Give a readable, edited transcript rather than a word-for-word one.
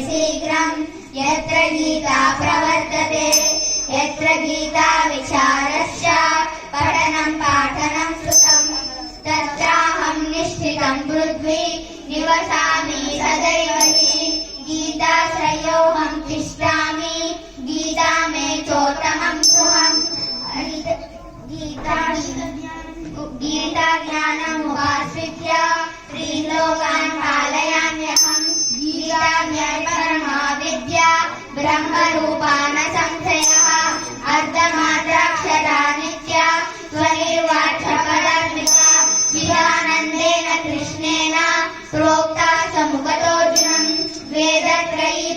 शीघ्रं यत्र गीता प्रवर्तते यत्र गीता विचारश्च पठनं पाठनं श्रुतं तत्राहं निष्ठितं पृथ्वी निवसामि सदैव हि गीताश्रयोऽहं तिष्ठामि गीता मे चोत्तमं गृहम् गीता ज्ञानमुपाश्रित्य त्रिलोकान् पालयाम्यहम् गीता ज्ञानपरमा विद्या ब्रह्मरूपा न संशयः अर्धमात्राक्षरा नित्या स्वनिर्वाच्यपदात्मिका चिदानन्देन कृष्णेन प्रोक्ता समुखतोऽर्जुनम् वेदत्रयी